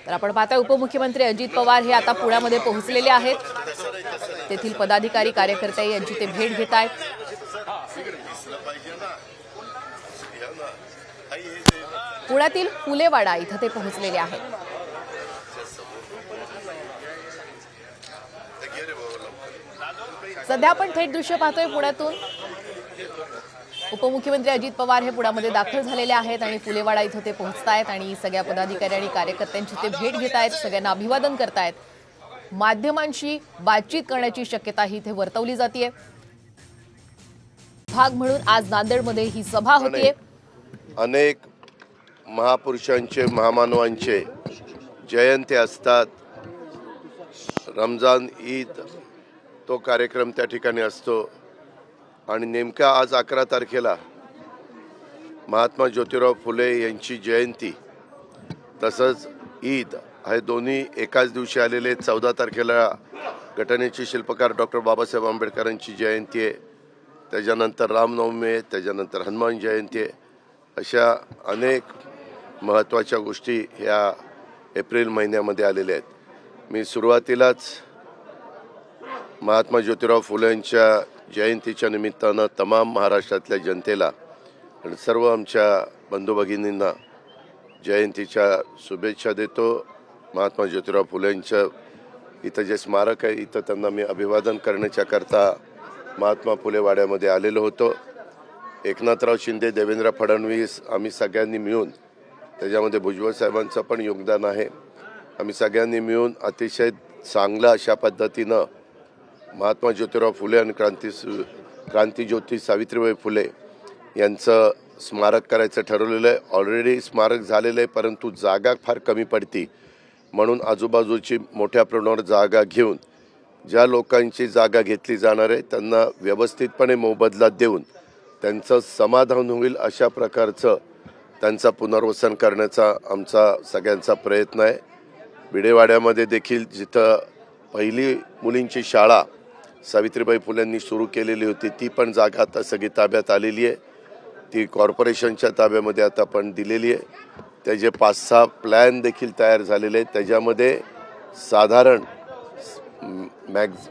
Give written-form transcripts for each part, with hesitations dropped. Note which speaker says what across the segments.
Speaker 1: तर आपण पाहता उपमुख्यमंत्री अजित पवार हे आता पुण्यामध्ये पोहोचलेले आहेत। तेथील पदाधिकारी कार्यकर्ते यांची ते भेट घेत आहेत। पुण्यातील फुलेवाडा इथे ते पोहोचलेले आहेत। सध्या आपण थेट दृश्य पाहतोय पुण्यातून। उपमुख्यमंत्री अजित पवार हे पुण्यामध्ये दाखल झालेले आहेत आणि फुलेवाडा इथे ते पोहोचतायत आणि सगळ्या पदाधिकारी आणि कार्यकर्त्यांची ते भेट घेत आहेत, सगळ्यांना अभिवादन करतायत। माध्यमांशी बातचीत करण्याची शक्यता ही इथे वर्तवली जाते। भाग म्हणून आज नांदेडमध्ये ही सभा होतीये।
Speaker 2: अनेक महापुरुषांचे महामानवांचे जयंती असतात। रमजान ईद तो कार्यक्रम त्या ठिकाणी असतो आणि नेमका आज 11 तारखेला महात्मा ज्योतिराव फुले यांची जयंती तसंच ईद हे दोन्ही एकाच दिवशी आलेले। 14 तारखेला घटनेचे शिल्पकार डॉक्टर बाबासाहेब आंबेडकरांची जयंती आहे, त्याच्यानंतर रामनवमी आहे, त्याच्यानंतर हनुमान जयंती आहे। अशा अनेक महत्त्वाच्या गोष्टी ह्या एप्रिल महिन्यामध्ये आलेल्या आहेत। मी सुरुवातीलाच महात्मा ज्योतिराव फुलेंच्या जयंतीच्या निमित्तानं तमाम महाराष्ट्रातल्या जनतेला आणि सर्व आमच्या बंधू भगिनींना जयंतीच्या शुभेच्छा देतो। महात्मा ज्योतिराव फुलेंचं इथं जे स्मारक आहे इथं त्यांना मी अभिवादन करण्याच्या करता महात्मा फुले वाड्यामध्ये आलेलो होतो। एकनाथराव शिंदे, देवेंद्र फडणवीस आम्ही सगळ्यांनी मिळून, त्याच्यामध्ये भुजबळ साहेबांचं पण योगदान आहे, आम्ही सगळ्यांनी मिळून अतिशय चांगलं अशा पद्धतीनं महात्मा ज्योतिराव फुले आणि क्रांतिज्योती सावित्रीबाई फुले यांचं स्मारक करायचं ठरवलेलं आहे। ऑलरेडी स्मारक झालेलं आहे, परंतु जागा फार कमी पडती, म्हणून आजूबाजूची मोठ्या प्रमाणावर जागा घेऊन ज्या लोकांची जागा घेतली जाणार आहे त्यांना व्यवस्थितपणे मोबदला देऊन त्यांचं समाधान होईल अशा प्रकारचं त्यांचा पुनर्वसन करण्याचा आमचा सगळ्यांचा प्रयत्न आहे। भिडेवाड्यामध्ये देखील जिथं पहिली मुलींची शाळा सावित्रीबाई फुलेंनी सुरू केलेली होती ती पण जागा आता सगळी ताब्यात आलेली आहे, ती कॉर्पोरेशनच्या ताब्यामध्ये आता पण दिलेली आहे। त्याचे 5-6 प्लॅन देखील तयार झालेले आहेत, त्याच्यामध्ये साधारण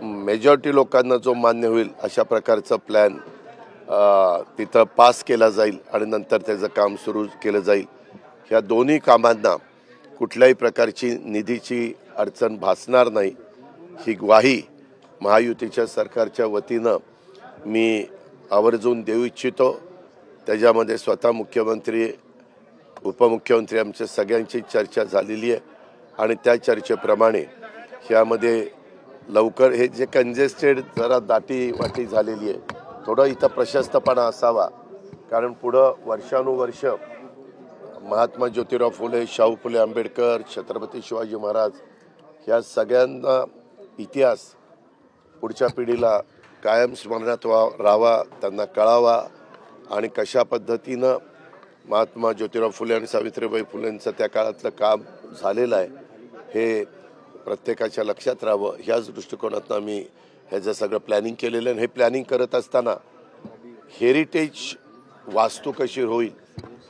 Speaker 2: मेजॉरिटी लोकांना जो मान्य होईल अशा प्रकारचा प्लॅन तिथं पास केला जाईल आणि नंतर त्याचं काम सुरू केलं जाईल। ह्या दोन्ही कामांना कुठल्याही प्रकारची निधीची अडचण भासणार नाही ही ग्वाही महायुतीच्या सरकारच्या वतीनं मी आवर्जून देऊ इच्छितो। त्याच्यामध्ये स्वतः मुख्यमंत्री, उपमुख्यमंत्री आमच्या सगळ्यांची चर्चा झालेली आहे आणि त्या चर्चेप्रमाणे ह्यामध्ये लवकर हे जे कंजेस्टेड जरा दाटीवाटी झालेली आहे थोडं इथं प्रशस्तपणा असावा, कारण पुढं वर्षानुवर्ष महात्मा ज्योतिराव फुले, शाहू फुले आंबेडकर, छत्रपती शिवाजी महाराज ह्या सगळ्यांना इतिहास पुढच्या पिढीला कायम स्मरणात राहावा, त्यांना कळावा आणि कशा पद्धतीनं महात्मा ज्योतिराव फुले आणि सावित्रीबाई फुलेंचं त्या काळातलं काम झालेलं आहे हे प्रत्येकाच्या लक्षात राहावं, ह्याच दृष्टिकोनातून आम्ही ह्याचं सगळं प्लॅनिंग केलेलं आहे। हे प्लॅनिंग करत असताना हेरिटेज वास्तू कशी होईल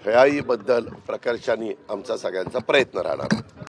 Speaker 2: ह्याही बद्दल प्रकर्षाने आमचा सगळ्यांचा प्रयत्न राहणार।